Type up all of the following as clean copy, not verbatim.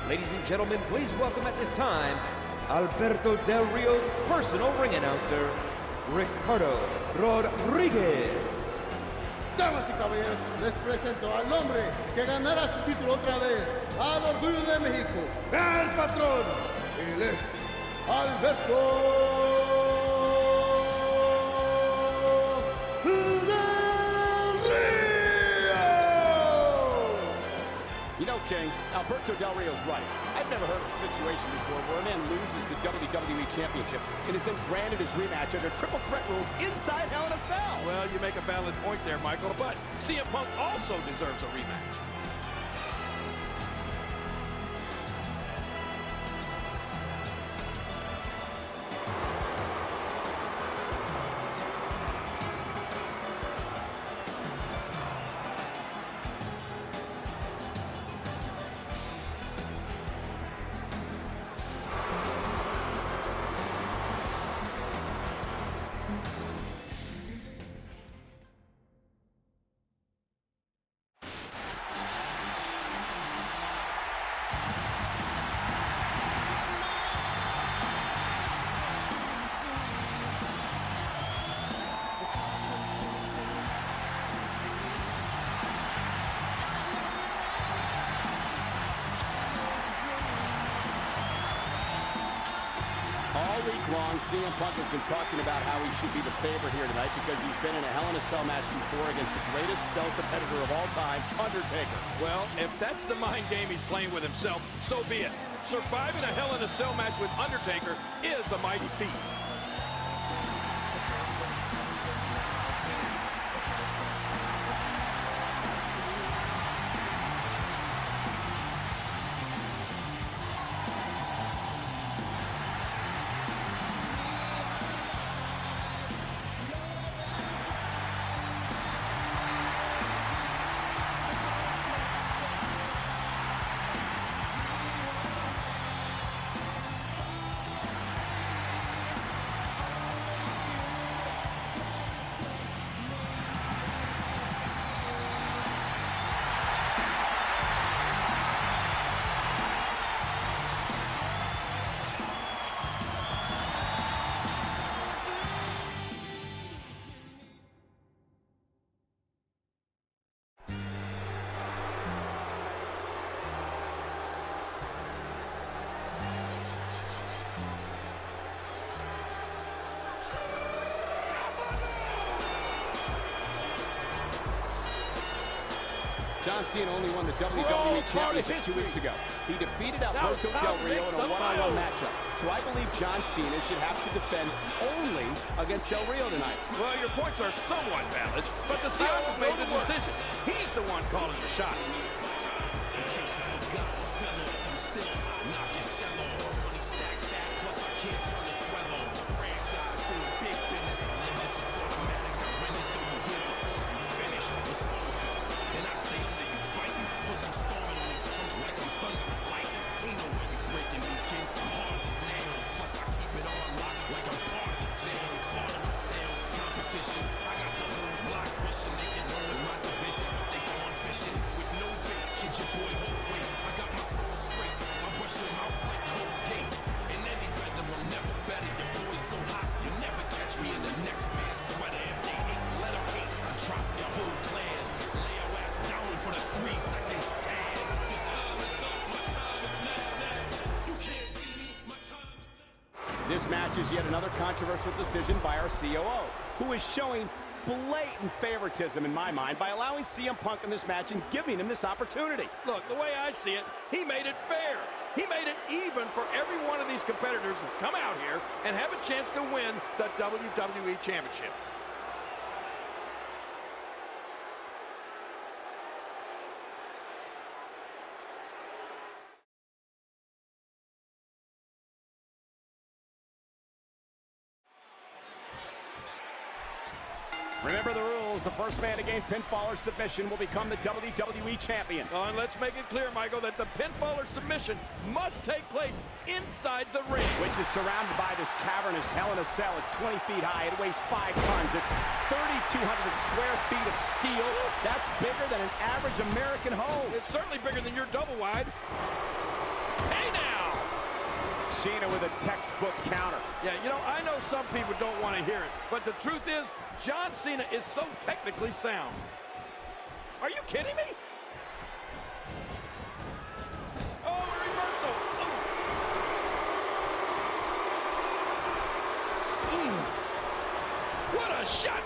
Ladies and gentlemen, please welcome at this time, Alberto Del Rio's personal ring announcer, Ricardo Rodriguez. Damas y caballeros, les presento al hombre que ganará su título otra vez, al Orgullo de México, el patrón. Él es Alberto Del Rio. You know, King, Alberto Del Rio's right. I've never heard of a situation before where a man loses the WWE Championship and is then granted his rematch under triple threat rules inside Hell in a Cell. Well, you make a valid point there, Michael, but CM Punk also deserves a rematch. All week long, CM Punk has been talking about how he should be the favorite here tonight because he's been in a Hell in a Cell match before against the greatest cell competitor of all time, Undertaker. Well, if that's the mind game he's playing with himself, so be it. Surviving a Hell in a Cell match with Undertaker is a mighty feat. John Cena only won the WWE Championship 2 weeks ago. He defeated Alberto Del Rio in a one-on-one matchup. So I believe John Cena should have to defend only against Del Rio tonight. Well, your points are somewhat valid, but the CM made the decision. He's the one calling the shot. This match is yet another controversial decision by our COO, who is showing blatant favoritism in my mind by allowing CM Punk in this match and giving him this opportunity. Look, the way I see it, he made it fair. He made it even for every one of these competitors who come out here and have a chance to win the WWE Championship. Remember the rules. The first man to gain pinfall or submission will become the WWE Champion. And let's make it clear, Michael, that the pinfall or submission must take place inside the ring. Which is surrounded by this cavernous Hell in a Cell. It's 20 feet high. It weighs 5 tons. It's 3,200 square feet of steel. That's bigger than an average American home. It's certainly bigger than your double wide. Hey now! Cena with a textbook counter. Yeah, you know, I know some people don't want to hear it, but the truth is, John Cena is so technically sound. Are you kidding me? Oh, a reversal. Ooh. What a shot.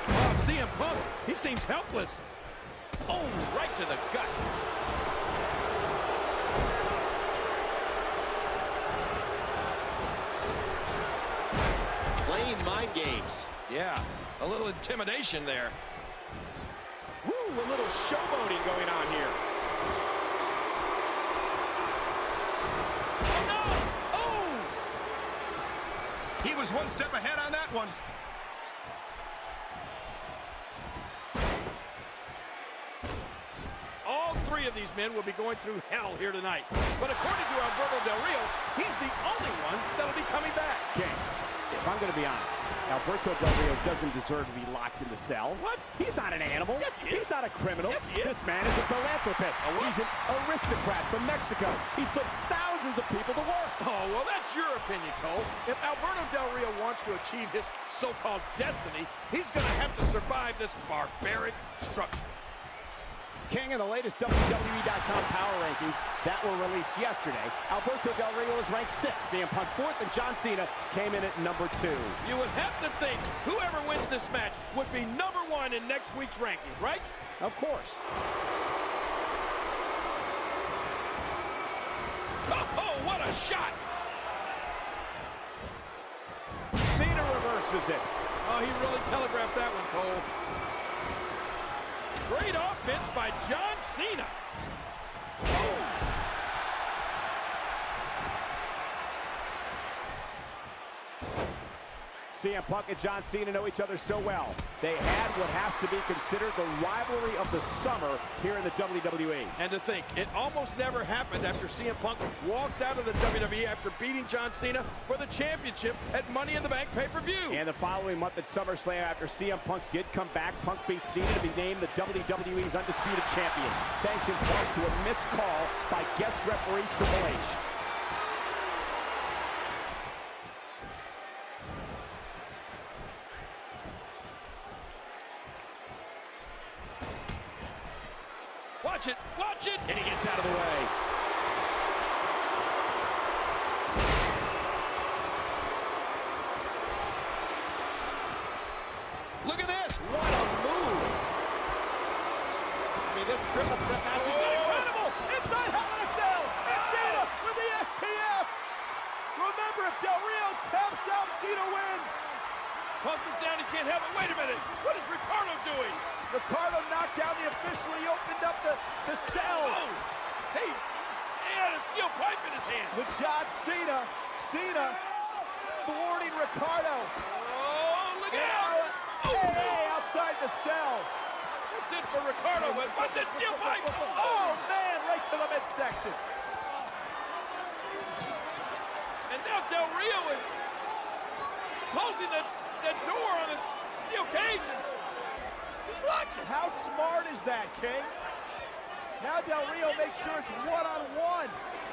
Oh, CM Punk, he seems helpless. Oh, right to the gut. Playing mind games. Yeah, a little intimidation there. Woo, a little showboating going on here. Oh, no! Oh! He was one step ahead on that one. All three of these men will be going through hell here tonight. But according to Alberto Del Rio, he's the only one that'll be coming back. King, if I'm going to be honest, Alberto Del Rio doesn't deserve to be locked in the cell. What? He's not an animal. Yes, he is. He's not a criminal. Yes, he is. This man is a philanthropist. A what? He's an aristocrat from Mexico. He's put thousands of people to work. Oh, well, that's your opinion, Cole. If Alberto Del Rio wants to achieve his so-called destiny, he's going to have to survive this barbaric structure. King, in the latest WWE.com power rankings that were released yesterday, Alberto Del Rio is ranked 6th, CM Punk 4th, and John Cena came in at number 2. You would have to think whoever wins this match would be number 1 in next week's rankings, right? Of course. Oh, what a shot! Cena reverses it. Oh, he really telegraphed that one, Cole. Great offense by John Cena. Oh. CM Punk and John Cena know each other so well. They had what has to be considered the rivalry of the summer here in the WWE. And to think, it almost never happened after CM Punk walked out of the WWE after beating John Cena for the championship at Money in the Bank pay-per-view. And the following month at SummerSlam, after CM Punk did come back, Punk beat Cena to be named the WWE's undisputed champion, thanks in part to a missed call by guest referee Triple H. Watch it! And he gets out of the way. Look at this! What a move! I mean, this triple threat match has been incredible! Inside Hell in a Cell! It's Cena with the STF! Remember, if Del Rio taps out, Cena wins! Punk is down, he can't have it. Wait a minute! What is Ricardo doing? Ricardo knocked down the official. He opened up the cell. Oh! Hey, he had a steel pipe in his hand. With John Cena. Cena thwarting Ricardo. Oh, look out! Hey, outside the cell. That's it for Ricardo, but what's that steel pipe? Oh, man, right to the midsection. And now Del Rio is closing that door on the steel cage. He's locked it. How smart is that, King? Now Del Rio makes sure it's one-on-one.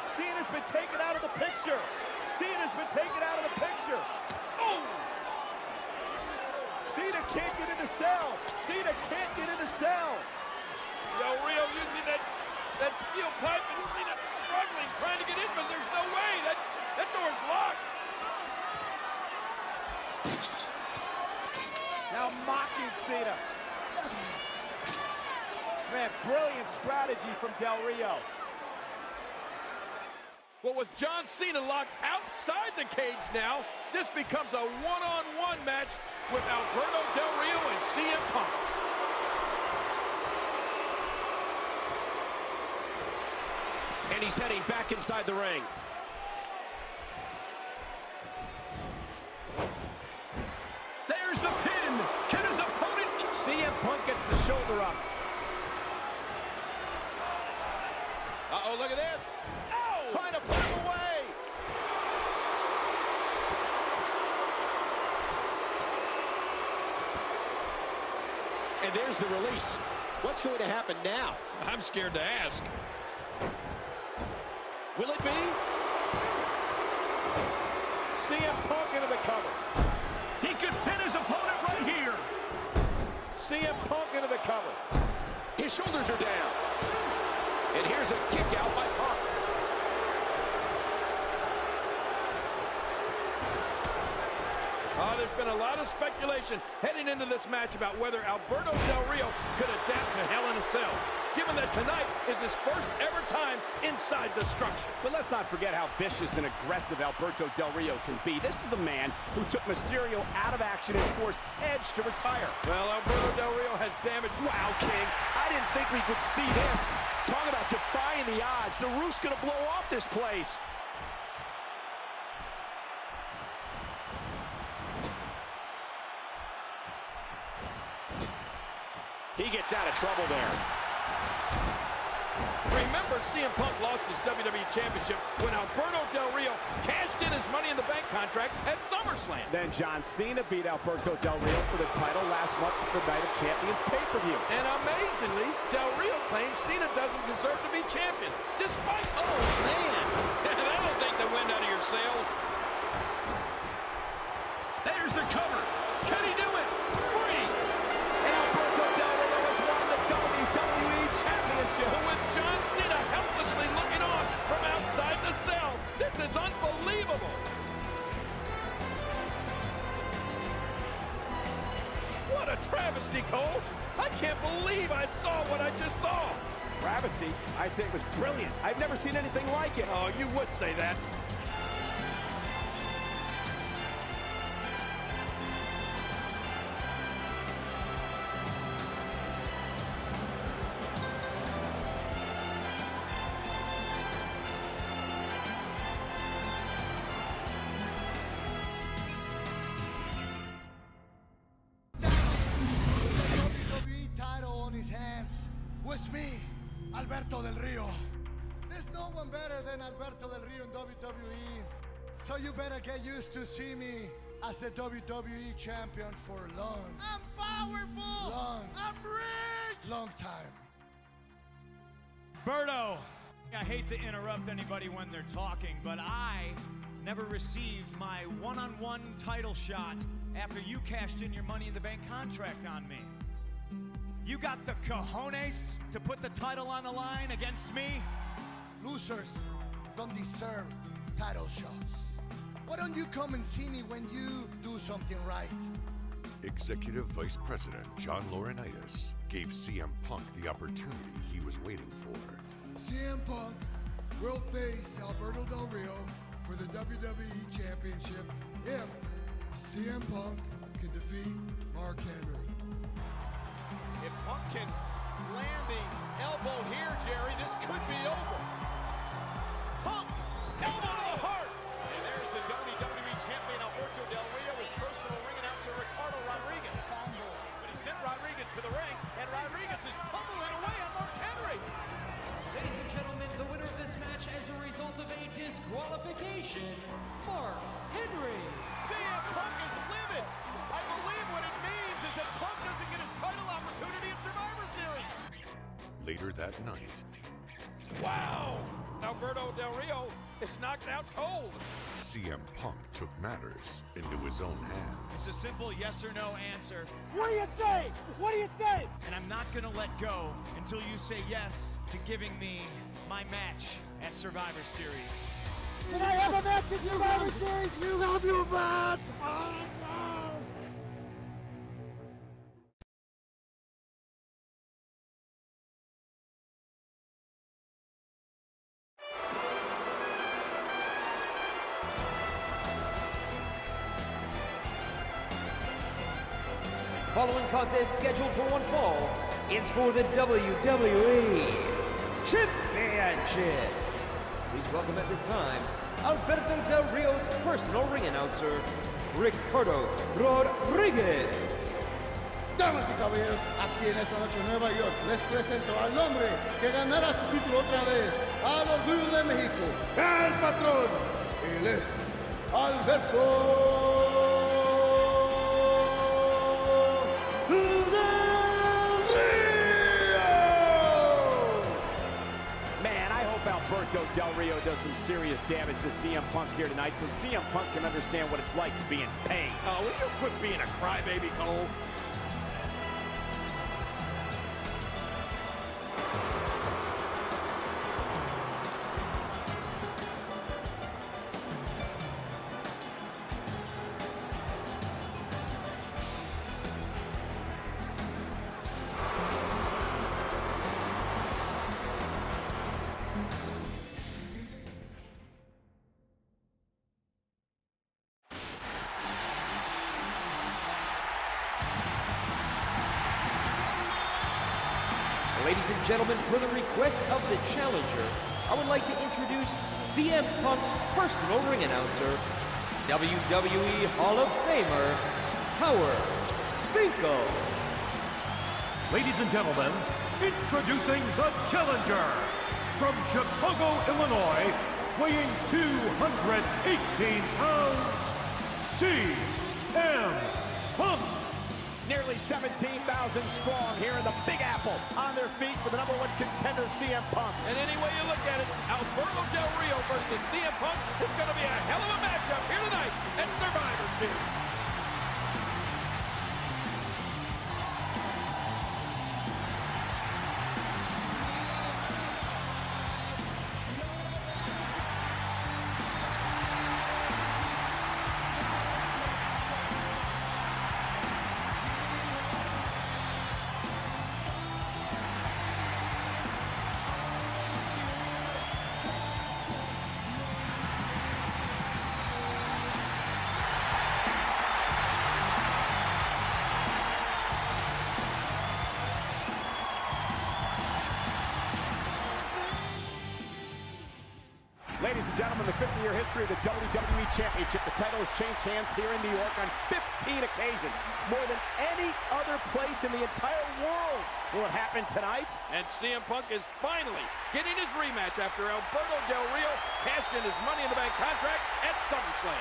Cena's been taken out of the picture. Cena's been taken out of the picture. Oh! Cena can't get in the cell. Cena can't get in the cell. Del Rio using that steel pipe and Cena struggling, trying to get in, but there's no way. That door's locked. Now mocking Cena. Man, brilliant strategy from Del Rio. Well, with John Cena locked outside the cage now, this becomes a one-on-one match with Alberto Del Rio and CM Punk. And he's heading back inside the ring. There's the pin. Can his opponent CM Punk gets the shoulder up. Uh-oh, look at this. Oh! Trying to put him away. And there's the release. What's going to happen now? I'm scared to ask. Will it be? CM Punk into the cover. He could pin his opponent right here. CM Punk into the cover. His shoulders are down. And here's a kick out by Punk. Oh, there's been a lot of speculation heading into this match about whether Alberto Del Rio could adapt to Hell in a Cell, given that tonight is his first ever time inside the structure. But let's not forget how vicious and aggressive Alberto Del Rio can be. This is a man who took Mysterio out of action and forced Edge to retire. Well, Alberto Del Rio has damaged. Wow, King. I didn't think we could see this. Talk about defying the odds. The roof's going to blow off this place. He gets out of trouble there. Remember, CM Punk lost his WWE Championship when Alberto Del Rio cashed in his Money in the Bank contract at SummerSlam. Then John Cena beat Alberto Del Rio for the title last month at the Night of Champions pay-per-view. And amazingly, Del Rio claims Cena doesn't deserve to be champion, despite... Oh, man. That'll take the wind out of your sails. There's the cover. Can he do it? Free. Alberto Del Rio has won the WWE Championship. But with John Cena helplessly looking on from outside the cell, this is unbelievable. What a travesty, Cole. I can't believe I saw what I just saw. Travesty? I'd say it was brilliant. I've never seen anything like it. Oh, you would say that. Was me, Alberto Del Rio. There's no one better than Alberto Del Rio in WWE, so you better get used to see me as a WWE champion for long. I'm powerful! Long. I'm rich! Long time. Berto, I hate to interrupt anybody when they're talking, but I never received my one-on-one title shot after you cashed in your Money in the Bank contract on me. You got the cojones to put the title on the line against me? Losers don't deserve title shots. Why don't you come and see me when you do something right? Executive Vice President John Laurinaitis gave CM Punk the opportunity he was waiting for. CM Punk will face Alberto Del Rio for the WWE Championship if CM Punk can defeat Mark Henry. If Punk can land the elbow here, Jerry, this could be over. Punk, elbow to the heart. And there's the WWE Champion Alberto Del Rio, his personal ring announcer Ricardo Rodriguez. But he sent Rodriguez to the ring, and Rodriguez is pummeling away on Mark Henry. Ladies and gentlemen, the winner of this match as a result of a disqualification, Mark Henry. CM Punk is livid. I believe what it means is that Punk doesn't get his title opportunity at Survivor Series. Later that night, Wow. Alberto Del Rio is knocked out cold. CM Punk took matters into his own It's hands. a simple yes or no answer. What do you say? What do you say? And I'm not gonna let go until you say yes to giving me my match at Survivor Series. Can I have a match in Survivor Series? You have your match! Oh, no. Following contest scheduled for one fall is for the WWE Championship. Please welcome at this time, Alberto Del Rio's personal ring announcer, Ricardo Rodriguez. Damas y caballeros, aquí en esta noche en Nueva York, les presento al hombre que ganará su título otra vez, al Orgullo de México, el patrón. Él es Alberto Del Rio. Man, I hope Alberto Del Rio does some serious damage to CM Punk here tonight so CM Punk can understand what it's like to be in pain. Oh, will you quit being a crybaby, Cole? Ladies and gentlemen, for the request of the challenger, I would like to introduce CM Punk's personal ring announcer, WWE Hall of Famer, Howard Finkel. Ladies and gentlemen, introducing the challenger from Chicago, Illinois, weighing 218 pounds, CM Punk. Nearly 17,000 strong here in the Big Apple on their feet for the #1 contender, CM Punk. And any way you look at it, Alberto Del Rio versus CM Punk is going to be a hell of a matchup here tonight at Survivor Series. Ladies and gentlemen, the 50-year history of the WWE Championship. The title has changed hands here in New York on 15 occasions. More than any other place in the entire world. Will it happen tonight? And CM Punk is finally getting his rematch after Alberto Del Rio cashed in his Money in the Bank contract at SummerSlam.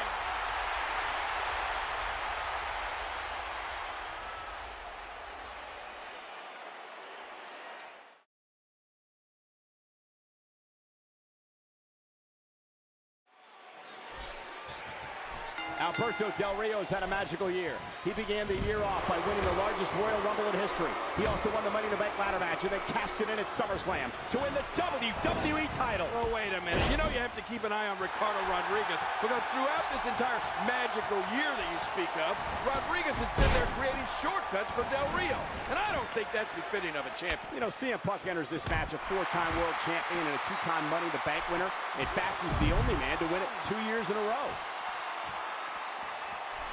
Alberto Del Rio has had a magical year. He began the year off by winning the largest Royal Rumble in history. He also won the Money in the Bank ladder match and then cashed it in at SummerSlam to win the WWE title. Oh, wait a minute. You know you have to keep an eye on Ricardo Rodriguez because throughout this entire magical year that you speak of, Rodriguez has been there creating shortcuts for Del Rio. And I don't think that's befitting of a champion. You know, CM Punk enters this match a 4-time world champion and a 2-time Money in the Bank winner. In fact, he's the only man to win it 2 years in a row.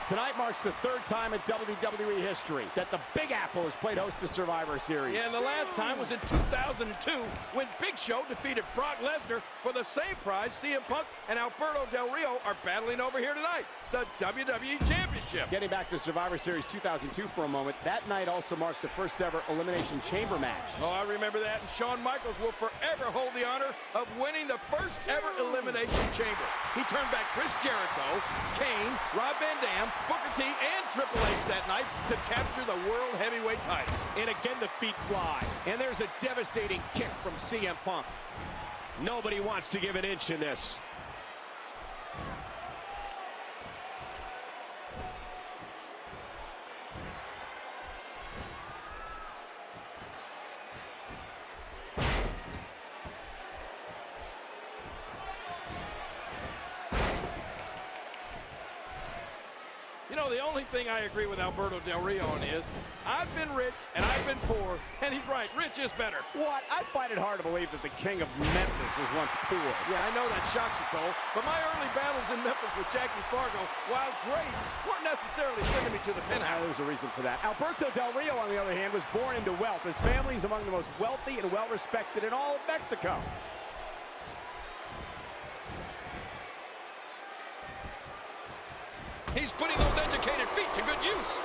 Tonight marks the 3rd time in WWE history that the Big Apple has played host to Survivor Series. Yeah, and the last time was in 2002 when Big Show defeated Brock Lesnar for the same prize. CM Punk and Alberto Del Rio are battling over here tonight, the WWE Championship. Getting back to Survivor Series 2002 for a moment, that night also marked the first ever Elimination Chamber match. Oh, I remember that, and Shawn Michaels will forever hold the honor of winning the first ever Elimination Chamber. He turned back Chris Jericho, Kane, Rob Van Dam, Booker T, and Triple H that night to capture the World Heavyweight title. And again, the feet fly. And there's a devastating kick from CM Punk. Nobody wants to give an inch in this. You know, the only thing I agree with Alberto Del Rio on is, I've been rich and I've been poor, and he's right, rich is better. What? I find it hard to believe that the king of Memphis was once poor. Yeah, I know that shocks you, Cole, but my early battles in Memphis with Jackie Fargo, while great, weren't necessarily sending me to the penthouse. There's a reason for that. Alberto Del Rio, on the other hand, was born into wealth. His family is among the most wealthy and well-respected in all of Mexico. He's putting those educated feet to good use.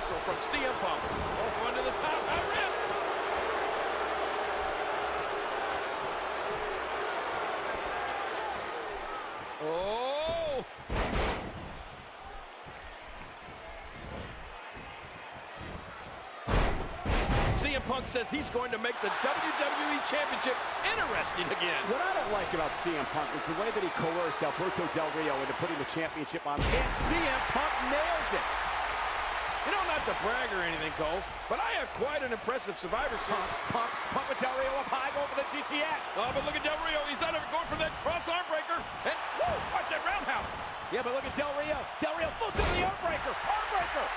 reversal from CM Punk. Oh, going to the top, high risk. Oh! CM Punk says he's going to make the WWE Championship interesting again. What I don't like about CM Punk is the way that he coerced Alberto Del Rio into putting the championship on him. And CM Punk nails it. You know, not to brag or anything, Cole, but I have quite an impressive Survivor Series. Punk with Del Rio up high, going for the GTS. Oh, but look at Del Rio. He's not even going for that cross arm breaker. And, whoa, watch that roundhouse. Yeah, but look at Del Rio. Del Rio full to the arm breaker. Arm breaker.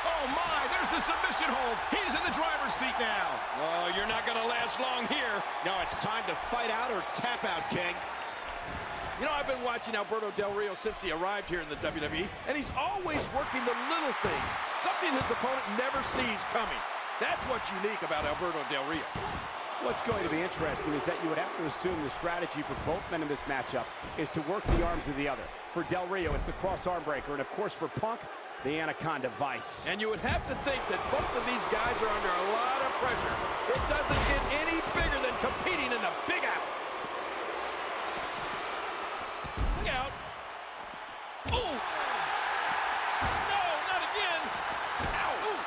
Oh, my, there's the submission hold. He's in the driver's seat now. Oh, you're not going to last long here. No, it's time to fight out or tap out, King. You know, I've been watching Alberto Del Rio since he arrived here in the WWE, and he's always working the little things, something his opponent never sees coming. That's what's unique about Alberto Del Rio. What's going to be interesting is that you would have to assume the strategy for both men in this matchup is to work the arms of the other. For Del Rio, it's the cross arm breaker, and of course for Punk, the Anaconda Vice. And you would have to think that both of these guys are under a lot of pressure. It doesn't get any bigger than competing in the Big Out. Look out. Ooh. No, not again. Ow. Ooh.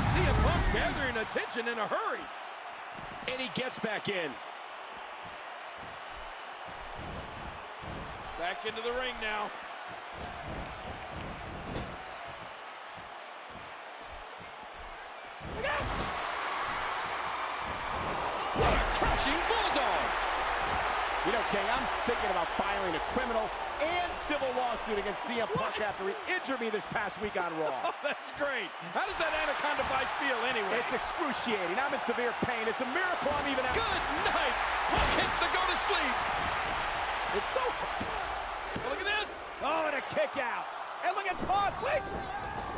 CM Punk gathering attention in a hurry. And he gets back in. Back into the ring now. Look out! What a crushing bulldog! You know, King, I'm thinking about filing a criminal and civil lawsuit against CM Punk after he injured me this past week on Raw. Oh, that's great. How does that Anaconda Vice feel anyway? It's excruciating. I'm in severe pain. It's a miracle I'm even out. Good night. Punk hits the go to sleep. It's so... Oh, look at this. Oh, and a kick out. And look at Punk. Wait.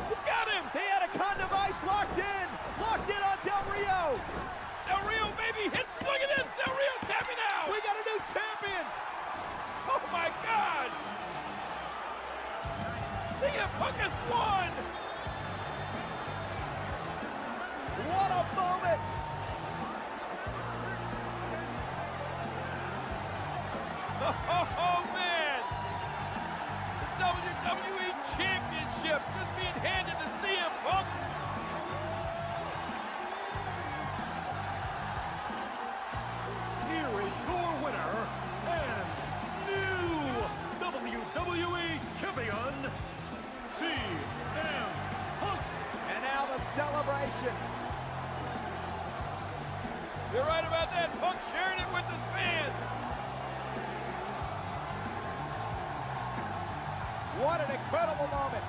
He's got him. The Anaconda Vice locked in. Locked in on Del Rio. Del Rio, baby. Look at this. Del Rio's tapping out. We got a new champion. Oh, my God. CM Punk has won. What a moment. Oh, man. The WWE Championship just being handed to CM Punk. Here is your winner and new WWE Champion, CM Punk. And now the celebration. You're right about that. Punk sharing it with his fans. What an incredible moment.